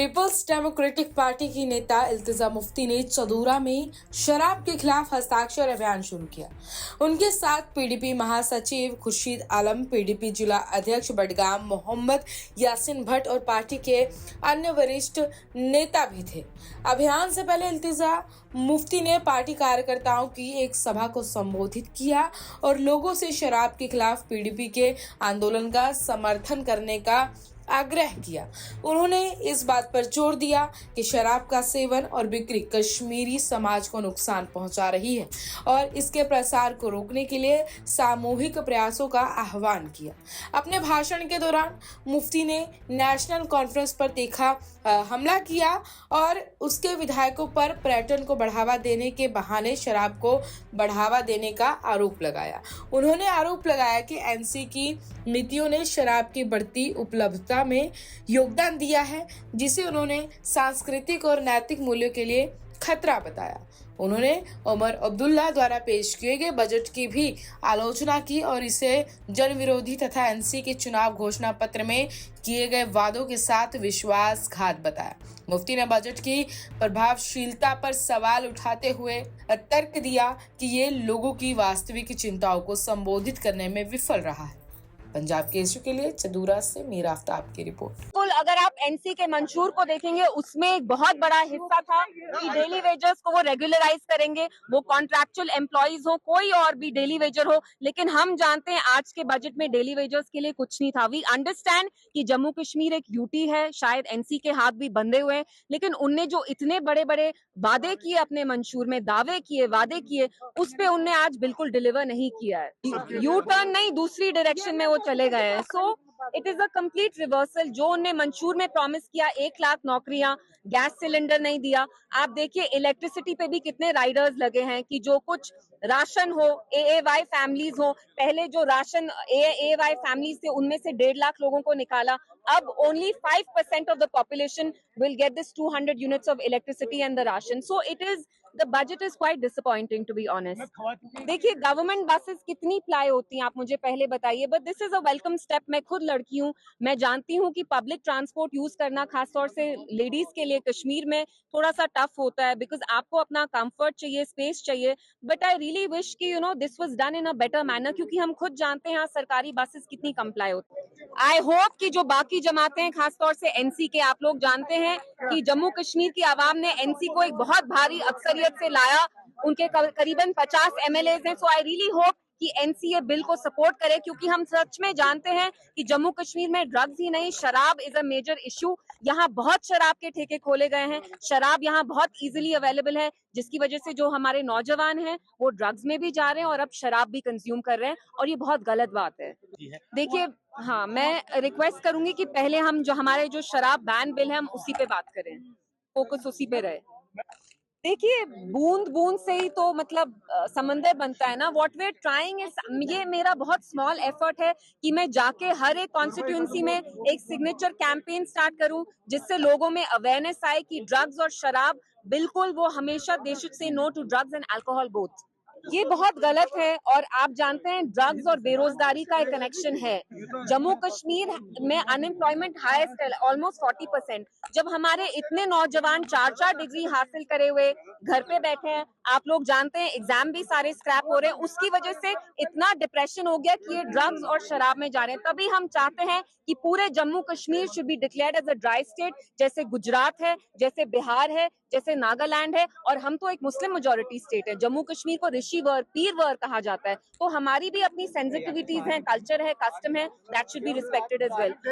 Peoples democratic party की नेता इल्तिजा मुफ्ती ने चदूरा में शराब के खिलाफ हस्ताक्षर अभियान शुरू किया। उनके साथ पीडीपी महासचिव खुर्शीद आलम, पीडीपी जिला अध्यक्ष बडगाम मोहम्मद यासिन भट्ट और पार्टी के अन्य वरिष्ठ नेता भी थे। अभियान से पहले इल्तिजा मुफ्ती ने पार्टी कार्यकर्ताओं की एक सभा को संबोधित किया और लोगों से शराब के खिलाफ पीडीपी के आंदोलन का समर्थन करने का आग्रह किया। उन्होंने इस बात पर जोर दिया कि शराब का सेवन और बिक्री कश्मीरी समाज को नुकसान पहुंचा रही है और इसके प्रसार को रोकने के लिए सामूहिक प्रयासों का आह्वान किया। अपने भाषण के दौरान मुफ्ती ने नेशनल कॉन्फ्रेंस पर तीखा हमला किया और उसके विधायकों पर पर्यटन को बढ़ावा देने के बहाने शराब को बढ़ावा देने का आरोप लगाया। उन्होंने आरोप लगाया कि एनसी की नीतियों ने शराब की बढ़ती उपलब्धता में योगदान दिया है, जिसे उन्होंने सांस्कृतिक और नैतिक मूल्यों के लिए खतरा बताया। उन्होंने उमर अब्दुल्ला द्वारा पेश किए गए बजट की भी आलोचना की और इसे जन विरोधी तथा एनसी के चुनाव घोषणा पत्र में किए गए वादों के साथ विश्वासघात बताया। मुफ्ती ने बजट की प्रभावशीलता पर सवाल उठाते हुए तर्क दिया कि ये लोगों की वास्तविक चिंताओं को संबोधित करने में विफल रहा है। पंजाब केसरी के लिए चदूरा से मीरा आफ्ताब की रिपोर्ट। अगर आप एनसी के मंशूर को देखेंगे, उसमें एक बहुत बड़ा हिस्सा था कि डेली वेजर्स को वो रेगुलराइज करेंगे, वो कॉन्ट्रैक्चुअल एम्प्लॉइज हो, कोई और भी डेली वेजर हो। लेकिन हम जानते हैं आज के बजट में डेली वेजर्स के लिए कुछ नहीं था। वी अंडरस्टैंड कि जम्मू कश्मीर एक यूटी है, शायद एनसी के हाथ भी बंधे हुए हैं, लेकिन उनने जो इतने बड़े बड़े वादे किए, अपने मंशूर में दावे किए, वादे किए, उस पे उनने आज बिल्कुल डिलीवर नहीं किया है। यू टर्न नहीं, दूसरी डायरेक्शन में वो चले गए हैं। सो it is a complete reversal. जो उन्होंने मंशूर में प्रॉमिस किया, 1 लाख नौकरियां, गैस सिलेंडर नहीं दिया। आप देखिए इलेक्ट्रिसिटी पे भी कितने राइडर्स लगे हैं कि जो कुछ राशन हो, एएवाई फैमिलीज हो, पहले जो राशन एएवाई फैमिलीज थे उनमें से 1.5 लाख लोगों को निकाला। अब only 5% of the population will get this 200 units of electricity and the ration. So it is the budget is quite disappointing to be honest. देखिए गवर्नमेंट बसेस कितनी प्लाई होती हैं आप मुझे पहले बताइए, but this is a welcome step. मैं खुद लड़की हूँ, मैं जानती हूँ कि पब्लिक ट्रांसपोर्ट यूज करना खासतौर से लेडीज के लिए कश्मीर में थोड़ा सा टफ होता है, बिकॉज आपको अपना कंफर्ट चाहिए, स्पेस चाहिए। बट आई रियली विश कि this was done in a better manner, क्योंकि हम खुद जानते हैं यहाँ सरकारी बसेस कितनी कंप्लाई होती है। आई होप कि जो बाकी जमातें हैं, खासतौर से एनसी के, आप लोग जानते हैं कि जम्मू कश्मीर की आवाम ने एनसी को एक बहुत भारी अक्सरियत से लाया। उनके करीबन 50 एमएलए हैं। सो आई रियली होप कि एनसीए बिल को सपोर्ट करे, क्योंकि हम सच में जानते हैं कि जम्मू कश्मीर में ड्रग्स ही नहीं, शराब इज अ मेजर इश्यू। यहाँ बहुत शराब के ठेके खोले गए हैं, शराब यहाँ बहुत इजीली अवेलेबल है, जिसकी वजह से जो हमारे नौजवान हैं वो ड्रग्स में भी जा रहे हैं और अब शराब भी कंज्यूम कर रहे हैं, और ये बहुत गलत बात है। देखिए हाँ, मैं रिक्वेस्ट करूंगी कि पहले हम जो हमारे जो शराब बैन बिल है हम उसी पे बात करें, फोकस उसी पे रहे। देखिए बूंद बूंद से ही तो मतलब समंदर बनता है ना। What we are trying is, ये मेरा बहुत स्मॉल एफर्ट है कि मैं जाके हर एक कॉन्स्टिट्यूंसी में एक सिग्नेचर कैंपेन स्टार्ट करूं, जिससे लोगों में अवेयरनेस आए कि ड्रग्स और शराब बिल्कुल, वो हमेशा they should say no to drugs and alcohol both. ये बहुत गलत है, और आप जानते हैं ड्रग्स और बेरोजगारी का एक कनेक्शन है। जम्मू कश्मीर में अनएम्प्लॉयमेंट हाईएस्ट है, ऑलमोस्ट 40%। जब हमारे इतने नौजवान 4-4 डिग्री हासिल करे हुए घर पे बैठे हैं, आप लोग जानते हैं एग्जाम भी सारे स्क्रैप हो रहे हैं, उसकी वजह से इतना डिप्रेशन हो गया कि ये ड्रग्स और शराब में जा रहे हैं। तभी हम चाहते हैं कि पूरे Jammu Kashmir should be declared as a dry state, जैसे गुजरात है, जैसे बिहार है, जैसे नागालैंड है। और हम तो एक मुस्लिम मेजोरिटी स्टेट है। जम्मू कश्मीर को ऋषिवर, पीरवर कहा जाता है, तो हमारी भी अपनी सेंसिटिविटीज हैं, कल्चर है, कस्टम है, that should be respected as well.